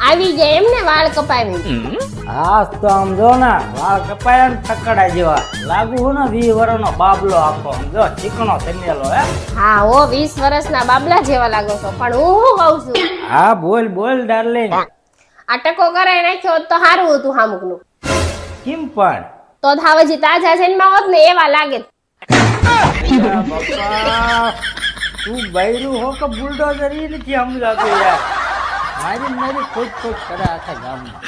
આવી જાય એમને વાળ કપાવી. હા તો આમ જો ને વાળ કપાયા ને થકડા જેવા લાગુ હું ને 20 વર્ષનો બાબલો આખો આમ જો ચીકણો થમેલો હે. હા ઓ 20 વર્ષના બાબલા જેવા લાગો છો પણ હું કહું છું હા બોલ બોલ ડાર્લિંગ. આ ટકો કરાઈ નાખ્યો હોત તો સારું હતું હામુકનું. કેમ પણ તો ધાવજી તાજા જન્મા હોત ને એવા લાગે. અલા બાપા તું બૈરું હો કે બુલડોઝર ઈ નથી સમજાતું યાર. મારી ખોટ કરે આખા ગામમાં.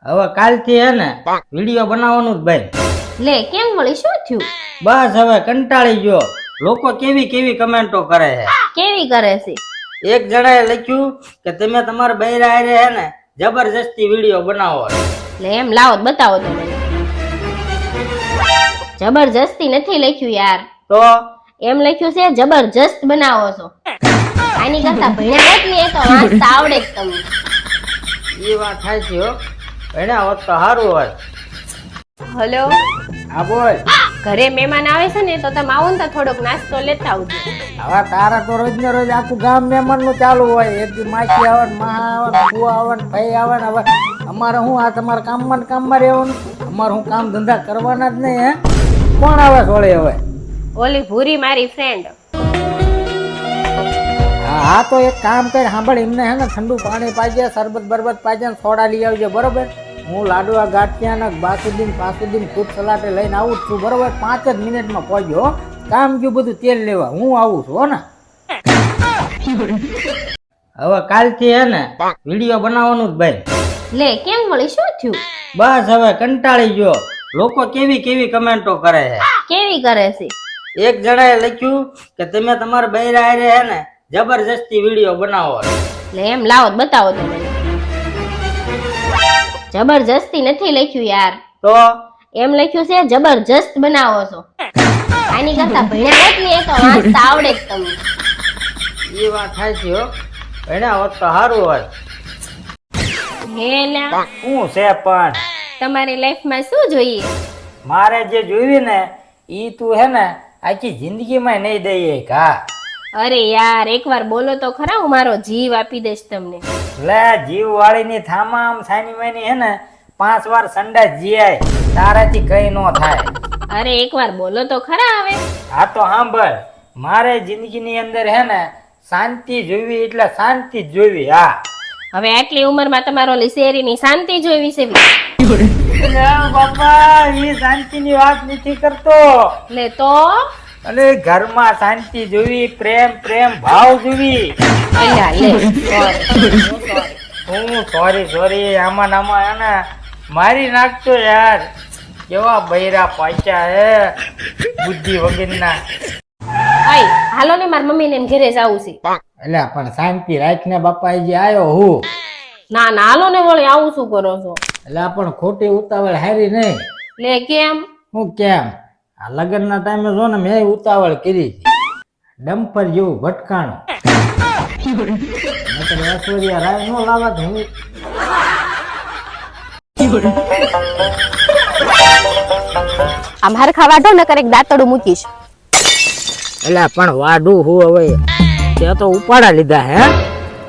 હવે કાલથી હે ને વિડીયો બનાવવાનું જ ભાઈ. લે કેમ વળી શું થયું? બસ હવે કંટાળી ગયો. લોકો કેવી કેવી કમેન્ટો કરે છે. કેવી કરે છે? એક જણાએ લખ્યું કે તમે તમારા બૈરા હારે હે ને જબરજસ્તી વિડીયો બનાવો. લે એમ લાવો તો બતાવો તો મને. જબરજસ્તી નથી લખ્યું યાર. તો એમ લખ્યું છે જબરજસ્ત બનાવો છો. આની કરતા ભણ્યા હોત ને એ તો વાંચતા આવડે જ તમને. એ વાત થાય છે હો. ભણ્યા હોત તો સારું હોત. હલો હા બોલ. ઘરે મહેમાન આવે છે ને તો તમે આવો ને તો થોડોક નાસ્તો લેતા આવજો. હવે તારા તો રોજ ને રોજ આખું ગામ મહેમાન નું ચાલુ હોય. એક દી માસી આવે ને મા આવે ને ફુવા આવે ને ભાઈ આવે ને. હવે અમારે હું આ તમારા કામમાં રહેવાનું. અમારે હું કામ ધંધા કરવાના જ નહીં હે. કોણ આવે સોળે હવે? ઓલી ભૂરી મારી ફ્રેન્ડ. હા તો એક કામ કર સાંભળ. એમને હે ને ઠંડુ પાણી પાજે, શરબત બરબત પાજે ને સોડા લઈ આવજે બરોબર. હું લાડવા ગાંઠિયા ને બાસુદીન ફ્રૂટ સલાડ લઈને આવું જ છું બરોબર. 5 જ મિનિટમાં પહોંચ્યો. કામ ગયું બધું તેલ લેવા. હું આવું છું હો ને. હવે કાલથી હે ને વિડીયો બનાવવાનું જ ભાઈ. લે કેમ વળી શું થયું? બસ હવે કંટાળી ગયો. લોકો કેવી કેવી કમેન્ટો કરે છે. કેવી કરે છે? એક જણાએ લખ્યું કે તમે તમારા બૈરા હારે હે ને જબરજસ્તી વિડીયો બનાવો. લે એમ લાવો તો બતાવો તો મને. જબરજસ્તી નથી લખ્યું યાર. તો એમ લખ્યું છે જબરજસ્ત બનાવો છો. આની કરતા ભણ્યા હોત ને એ તો વાંચતા આવડે જ તમને. એ વાત થાય છે હો. ભણ્યા હોત તો સારું હોત. હે લા શું છે પણ તમારી લાઈફમાં શું જોઈએ? મારે જે જોયું ને ઈ તું હે ને આખી જિંદગીમાં નહીં દઈએ કા. અરે યાર એકવાર બોલો તો ખરા, હું મારો જીવ આપી દઈશ તમને. લે જીવ વાળી ની થામામ સાની માની હે ને 5 વાર સંડાસ જીયાય તારાથી કઈ નો થાય. અરે એકવાર બોલો તો ખરા હવે. હા તો સાંભળ. મારે જિંદગીની અંદર હે ને શાંતિ જોવી એટલે શાંતિ જ જોવી. હા હવે આટલી ઉંમરમાં તમારો શેરીની શાંતિ જોઈવી છે. બાપા એ શાંતિ ની વાત નથી કરતો. લે તો અને ઘરમાં શાંતિ જોવી, પ્રેમ ભાવ જોવી. અલ્યા લે હું સોરી આમાં નામાં હે ને મારી નાખતો યાર. કેવા બૈરા પાછા હે બુદ્ધિ વગરના. આય હાલો ને માર મમ્મીને એમ ઘરે જાવું છે. એટલે પણ શાંતિ રાખને બાપા જે આવ્યો હું. ના ના હાલો ને વળી આવું શું કરો છો? એટલે પણ ખોટી ઉતાવળ હારી નહીં. લે કેમ? હું કેમ આ લગ્ન ના ટાઈમે જો ને મેં ઉતાવળ કરી ડમ્પર જેવું ભટકાણું. ઐશ્વર્યા રાય નો લાવત હું. આમ હરખા વાઢો ને કરેક દાંતડું મૂકીશ. એટલે પણ વાઢું હું હવે તે તો ઉપાડા લીધા હે.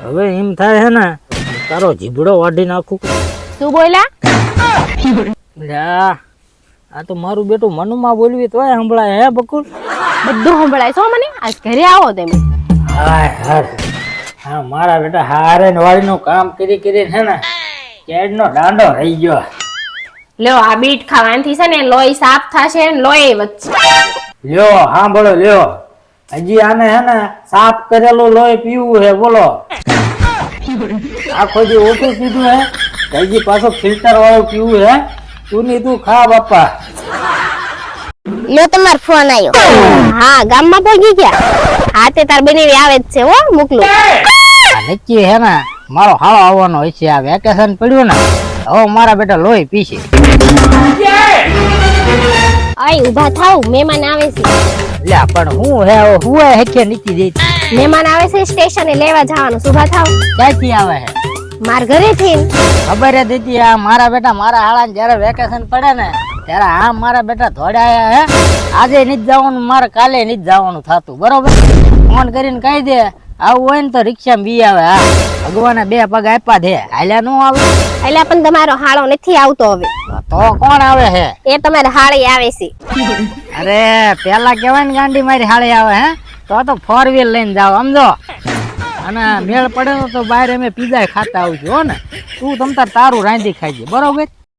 હવે એમ થાય હે ને તારો જીભડો વાઢી નાખું. શું બોલ્યા? આ તો મારું બેટું મનમાં બોલવી તોય સંભળાય હે બકુલ. બધું સંભળાય છો મને. આજ ઘરે આવો તમે. હા મારા બેટા હારે વાળીનું કામ કરી હે ને કેડનો દાંડો રહી ગયો. લ્યો આ બીટ ખાવાથી છે ને લોહી સાફ થશે ને લોહી વધશે. લ્યો સાંભળો લ્યો. હજી આને હે ને સાફ કરેલું લોહી પીવું હે બોલો. આખો દી ઓછું પીધું હે હજી પાછો ફિલ્ટર વાળું પીવું હે. તું ખા બાપા. લ્યો તમાર ફોન આવ્યો. હા ગામમાં પહોંચી ગયા. હા તે તાર બનેવી આવે જ છે હો મોકલું. નક્કી હે ને મારો હાળો આવવાનો હોય છે. આ વેકેશન પડ્યું ને હવે મારા બેટા લોહી પીશે. આય ઊભા થાવ મહેમાન આવે છે. લ્યા પણ હું હે હું હેકે નીકળી જઈ. મહેમાન આવે છે સ્ટેશને લેવા જવાનું. ઊભા થાવ. ક્યાંથી આવે હે? માર ઘરેથી. ખબર જ હતી આ મારા બેટા મારા હાળા જયારે વેકેશન પડે ને ત્યારે આ મારા બેટા ધોડાયા હે. આજે નથી જવાનું મારે કાલે નથી જવાનું થતું બરોબર. ફોન કરીને કહી દે આવું હોય ને તો રિક્ષામાં બી આવે. હા ભગવાને 2 પગ આપ્યા છે, હાલ્યા નો આવે એટલે પણ તમારો હાળો નથી આવતો હવે. તો કોણ આવે છે? એ તમારે હાળી આવે છે. અરે પેલા કેવાય ને ગાંડી મારી હાળી આવે હે, તો 4 વ્હીલ લઈને જાવ સમજો. અને મેળ પડે તો બહાર અમે પીઝા ખાતા આવશું હો ને. તું તમતાર તારું રાંધી ખાઈજે બરોબર.